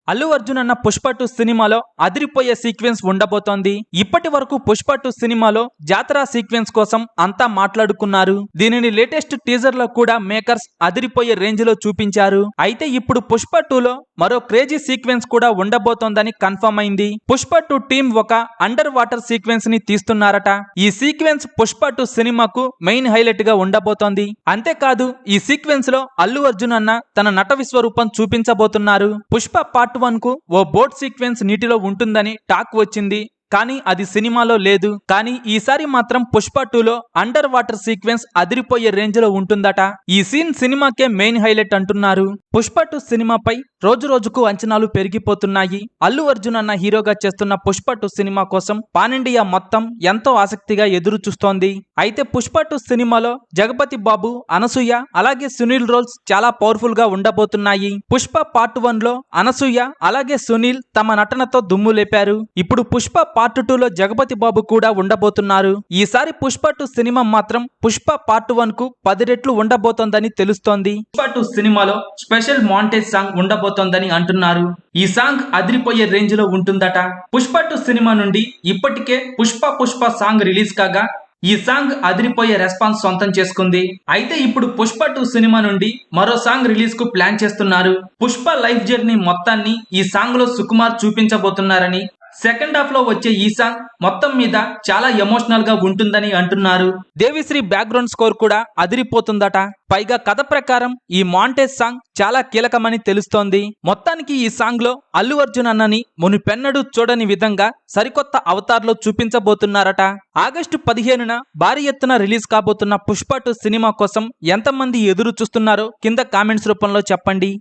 అల్లు అర్జున్ అన్న పుష్ప 2 సినిమాలో అదిరిపోయే సీక్వెన్స్ ఉండబోతోంది. ఇప్పటి వరకు పుష్ప 2 సినిమాలో జాతర సీక్వెన్స్ కోసం అంతా మాట్లాడుకున్నారు. దీనిని లేటెస్ట్ టీజర్ లో కూడా మేకర్స్ అదిరిపోయే రేంజ్ లో చూపించారు. అయితే ఇప్పుడు పుష్ప 2 లో మరో క్రేజీ సీక్వెన్స్ కూడా ఉండబోతోందని కన్ఫర్మ్ అయింది. పుష్ప 2 టీం ఒక అండర్ వాటర్ సీక్వెన్స్ ని తీస్తున్నారట. ఈ సీక్వెన్స్ పుష్ప 2 సినిమాకు మెయిన్ హైలైట్ గా ఉండబోతోంది. అంతేకాదు ఈ సీక్వెన్స్ లో అల్లు అర్జున్ అన్న తన నట విశ్వరూపం చూపించబోతున్నారు. పుష్ప పార్ట్ 1 కు ఓ బోట్ సీక్వెన్స్ నీటిలో ఉంటుందని టాక్ వచ్చింది. కానీ అది సినిమాలో లేదు. కానీ ఈసారి మాత్రం పుష్ప 2 లో అండర్ వాటర్ సీక్వెన్స్ అదిరిపోయే రేంజ్ లో ఉంటుందట. ఈ సీన్ సినిమాకే మెయిన్ హైలైట్ అంటున్నారు. పుష్ప 2 సినిమాపై రోజు రోజుకు అంచనాలు పెరిగిపోతున్నాయి. అల్లు అర్జున్ అన్న హీరోగా చేస్తున్న పుష్ప 2 సినిమా కోసం పాన్ ఇండియా మొత్తం ఎంతో ఆసక్తిగా ఎదురు చూస్తోంది. అయితే పుష్ప 2 సినిమాలో జగపతి బాబు, అనసూయ అలాగే సునీల్ రోల్స్ చాలా పవర్ఫుల్ గా ఉండబోతున్నాయి. పుష్ప పార్ట్ 1 లో అనసూయ అలాగే సునీల్ తమ నటనతో దుమ్ము లేపారు. ఇప్పుడు పుష్ప పార్ట్ 2 లో జగపతి బాబు కూడా ఉండబోతున్నారు. ఈసారి పుష్ప 2 సినిమా మాత్రం పుష్ప పార్ట్ 1 కు 10 రెట్లు ఉండబోతోందని తెలుస్తోంది. పుష్ప 2 సినిమాలో స్పెషల్ మాంటేజ్ సాంగ్ ఉండబోతోందని అంటున్నారు. ఈ సాంగ్ అదిరిపోయే రేంజ్ లో ఉంటుందట. పుష్ప 2 సినిమా నుండి ఇప్పటికే పుష్ప సాంగ్ రిలీజ్ కాగా ఈ సాంగ్ అదిరిపోయే రెస్పాన్స్ సొంతం చేసుకుంది. అయితే ఇప్పుడు పుష్ప 2 సినిమా నుండి మరో సాంగ్ రిలీజ్ కు ప్లాన్ చేస్తున్నారు. పుష్ప లైఫ్ జర్నీ మొత్తాన్ని ఈ సాంగ్ లో సుకుమార్ చూపించబోతున్నారని, సెకండ్ హాఫ్ లో వచ్చే ఈ సాంగ్ మొత్తం మీద చాలా ఎమోషనల్ గా ఉంటుందని అంటున్నారు. దేవిశ్రీ బ్యాక్గ్రౌండ్ స్కోర్ కూడా అదిరిపోతుందట. పైగా కథ ప్రకారం ఈ మాంటేజ్ సాంగ్ చాలా కీలకమని తెలుస్తోంది. మొత్తానికి ఈ సాంగ్ లో అల్లు అర్జున్ అన్నని మునుపెన్నడూ చూడని విధంగా సరికొత్త అవతార్లో చూపించబోతున్నారట. ఆగస్టు 15న భారీ ఎత్తున రిలీజ్ కాబోతున్న పుష్ప 2 సినిమా కోసం ఎంతమంది ఎదురు చూస్తున్నారో కింద కామెంట్స్ రూపంలో చెప్పండి.